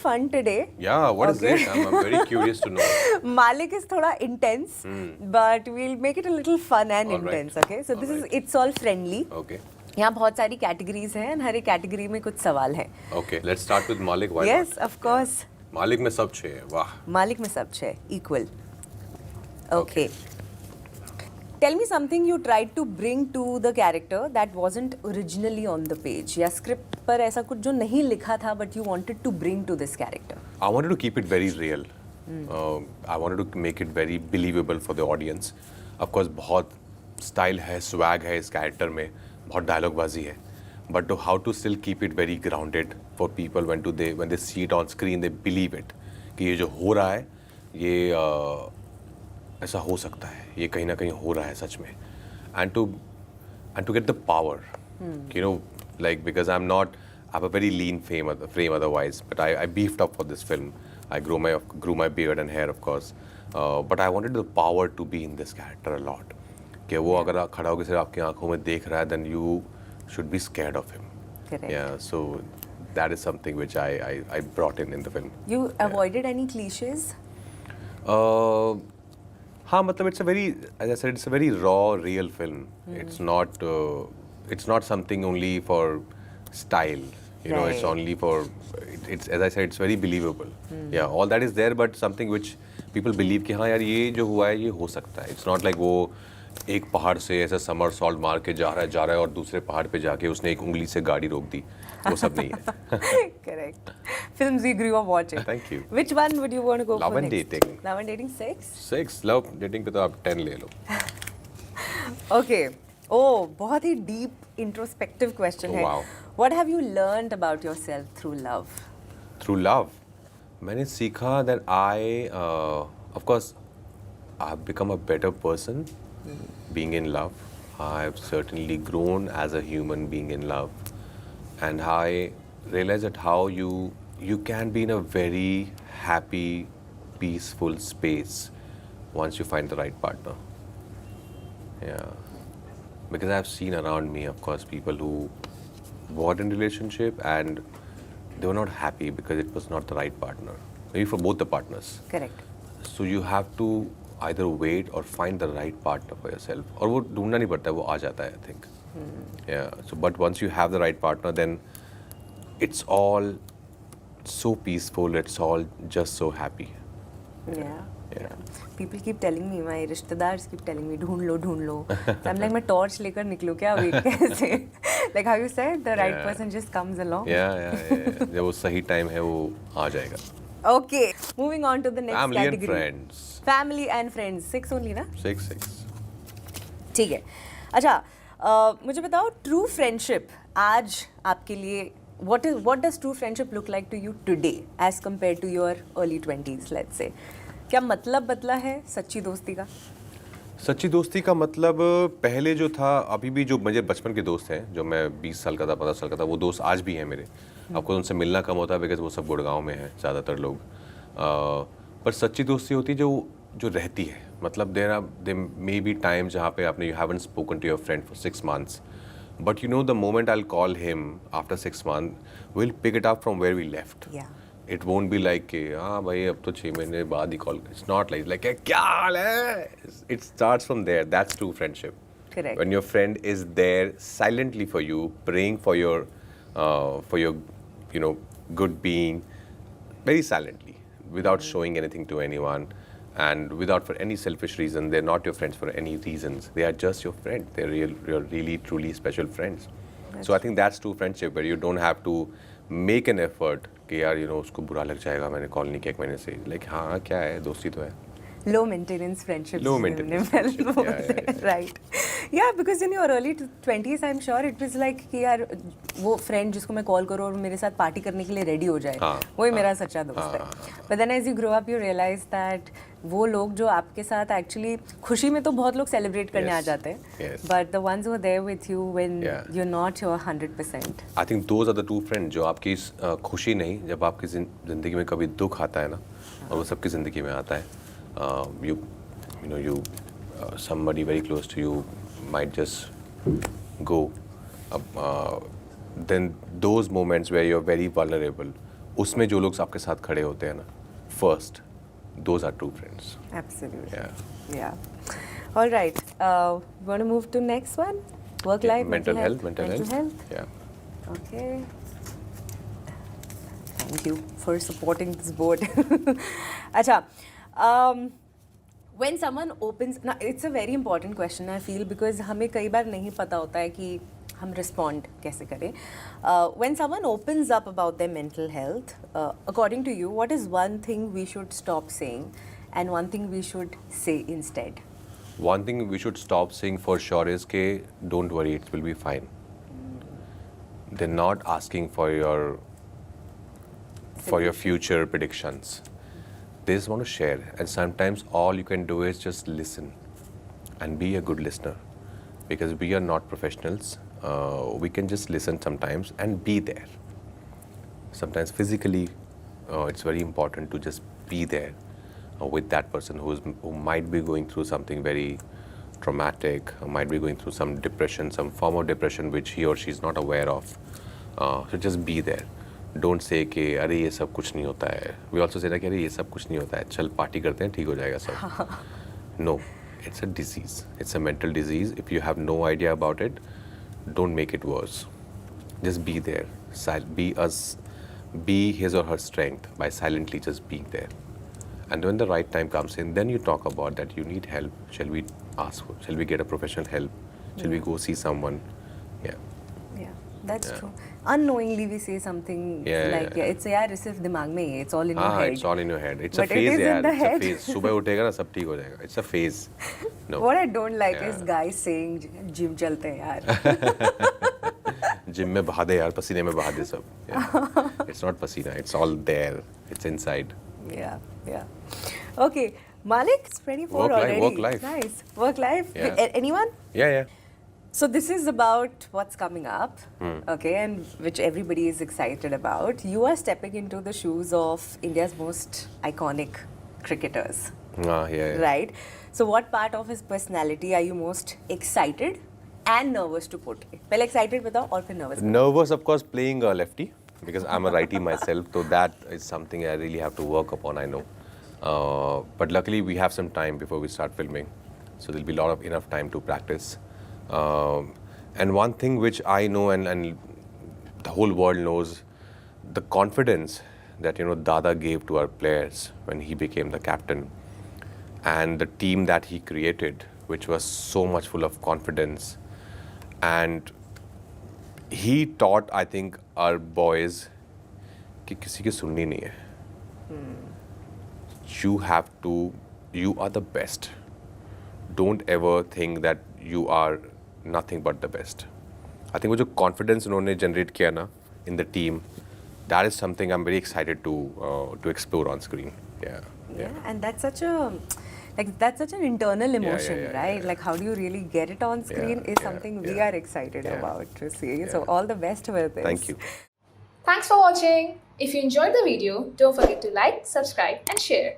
fun today. Yeah, what is Okay. it? I'm very curious to know. Malik is thoda intense, but we'll make it a little fun and All right. intense. Okay, so this is All right. It's All Friendly. Okay. यहाँ बहुत सारी categories हैं और हर एक category में कुछ सवाल हैं. Okay. Let's start with Malik. Why Yes, not? of course. Malik में सब छह है. वाह. Malik में सब छह equal. Okay. Tell me something you tried to bring to the character that wasn't originally on the page. या script पर ऐसा कुछ जो नहीं लिखा था but you wanted to bring to this character. I wanted to keep it very real. I wanted to make it very believable for the audience. Of course, बहुत style है, swag है इस character में, बहुत dialogue बाजी है. But how to still keep it very grounded for people when they see it on screen, they believe it. कि ये जो हो रहा है, ये ऐसा हो सकता है, ये कहीं ना कहीं हो रहा है सच में. And to get the power, you know, like because I have a very lean frame otherwise, but I beefed up for this film. I grew my beard and hair, of course, but I wanted the power to be in this character a lot. कि वो अगर आप खड़ा होकर सिर्फ आपकी आंखों में देख रहा है, then you should be scared of him. Correct. Yeah, so that is something which I brought in the film. You avoided any cliches? हाँ, मतलब it's a very, as I said, it's a very raw, real film. It's not something only for style. You know, it's Right. only for, it's as I said, it's very believable. Yeah, all that is there, but something which people believe कि हाँ यार ये जो हुआ है ये हो सकता है. It's not like वो एक पहाड़ से ऐसा समर सॉल्ट मार के जा रहा है और दूसरे पहाड़ पे जाके उसने एक उंगली से गाड़ी रोक दी. वो सब नहीं है. Correct. Films you grew up watching. Thank you. Which one would you want to go Love for and next? Dating. Love and Dating 6? 6 love dating पे तो आप 10 ले लो. Okay. Oh, बहुत ही deep introspective question है. Wow. What have you learned about yourself through love? Through love, मैंने सीखा that of course, I've become a better person being in love. I've certainly grown as a human being in love, and I realized that how you can be in a very happy, peaceful space once you find the right partner. Yeah, because I've seen around me, of course, people who were in relationship and they were not happy because it was not the right partner. Maybe for both the partners. Correct. So you have to either wait or find the right partner for yourself. और वो ढूंढना नहीं पड़ता है, वो आ जाता है, I think. Yeah. So, but once you have the right partner, then it's all so peaceful. It's all just so happy. Yeah. Yeah. People keep telling me, my रिश्तेदार keep telling me, ढूंढ लो. So I'm like, मैं torch लेकर निकलूँ क्या अभी कैसे? Like how you said, the right Yeah. person just comes along. Yeah. जब वो सही टाइम है, वो आ जाएगा. Okay. Moving on to the next Family and category. friends. Family and friends. 6 only ना? 6. ठीक है. अच्छा, मुझे बताओ true friendship आज आपके लिए what does true friendship look like to you today as compared to your early 20s, let's say? क्या मतलब बदला है सच्ची दोस्ती का? सच्ची दोस्ती का मतलब पहले जो था, अभी भी जो मुझे बचपन के दोस्त हैं, जो मैं 20 साल का था, 15 साल का था, वो दोस्त आज भी हैं मेरे. आपको उनसे मिलना कम होता है बिकॉज वो सब गुड़गांव में हैं ज़्यादातर लोग. पर सच्ची दोस्ती होती है जो रहती है. मतलब दे मे बी टाइम जहाँ पे आपने you haven't spoken to your friend for 6 months, but you know the moment I will call him after 6 months, will pick it up from where we left. Yeah. It won't be like कि हाँ भाई अब तो 6 महीने बाद ही call. It's not like क्या हाल है. It starts from there. That's true friendship. Correct. When your friend is there silently for you, praying for your you know good being, very silently, without showing anything to anyone, and without for any selfish reason. They're not your friends for any reasons. They are just your friend. They're your really truly special friends. So I think that's true friendship, where you don't have to make an effort कि यार उसको बुरा लग जाएगा मैंने call नहीं किया 1 महीने से. लाइक हाँ क्या है, दोस्ती तो है. Low maintenance friendships. Low maintenance friendships, yeah. Right. Yeah, because in your early 20s, I'm sure it was like कि यार वो friend जिसको मैं कॉल करूँ और मेरे साथ पार्टी करने के लिए रेडी हो जाए, वही मेरा सच्चा दोस्त है. But then as you grow up, you realize that वो लोग जो आपके साथ एक्चुअली खुशी में तो बहुत लोग सेलिब्रेट करने आ जाते हैं, but the ones who are there with you when you're not your 100%. I think those are the true friends जो आपकी खुशी नहीं, जब आपकी ज़िंदगी में कभी दुख आता है ना, और वो सबकी ज़िंदगी में आता है. Somebody very close to you might just go. Then those moments where you're very vulnerable, उसमें जो लोग आपके साथ खड़े होते हैं ना, first, those are true friends. Absolutely. Yeah. Yeah. All right. Want to move to next one? Work life, Mental health. Yeah. Okay. Thank you for supporting this board. Acha. When someone opens, now it's a very important question I feel, because हमें कई बार नहीं पता होता है कि हम respond कैसे करें. When someone opens up about their mental health, according to you, what is one thing we should stop saying and one thing we should say instead? One thing we should stop saying for sure is ke don't worry, it will be fine. They're not asking for your future predictions. They just want to share, and sometimes all you can do is just listen and be a good listener, because we are not professionals. We can just listen sometimes and be there. Sometimes physically, it's very important to just be there with that person who might be going through something very traumatic, or might be going through some depression, some form of depression which he or she is not aware of. So just be there. Don't say कि अरे ये सब कुछ नहीं होता है. We also say that कि अरे ये सब कुछ नहीं होता है, चल पार्टी करते हैं, ठीक हो जाएगा सब. No, it's a disease. It's a mental disease. If you have no idea about it, don't make it worse. Just be there. Be his or her strength by silently just being there. And when the right time comes in, then you talk about that you need help. Shall we get a professional help? Shall we go see someone? Yeah. Yeah, that's true. Unknowingly we say something like, it's यार सिर्फ दिमाग में ही है, it's all in your head. It's all in your head. It's But a phase, it is in the It's head. a phase. सुबह उठेगा ना सब ठीक हो जाएगा. It's a phase. No. What I don't like is guys saying gym चलते हैं यार. Gym में बहा दे यार, पसीने में बहा दे सब. Yeah. It's not pasina. It's all there. It's inside. Yeah. Okay, Malik, it's 24 Work life, already. work life. Nice. Work life. Yeah. Anyone? Yeah. So this is about what's coming up, okay, and which everybody is excited about. You are stepping into the shoes of India's most iconic cricketers, Yeah. right? So what part of his personality are you most excited and nervous to portray? पहले excited बताओ और फिर nervous. Nervous, of course, playing a lefty, because I'm a righty myself, so that is something I really have to work upon, I know. But luckily we have some time before we start filming, so there'll be enough time to practice. And one thing which I know and the whole world knows, the confidence that Dada gave to our players when he became the captain, and the team that he created, which was so much full of confidence, and he taught, I think, our boys कि किसी की सुननी नहीं है. You are the best. Don't ever think that you are nothing but the best. I think वो जो confidence उन्होंने generate किया ना in the team, that is something I'm very excited to explore on screen. Yeah. And that's such an internal emotion, right? Like how do you really get it on screen is something we are excited about to see. So all the best with this. Thank you. Thanks for watching. If you enjoyed the video, don't forget to like, subscribe and share.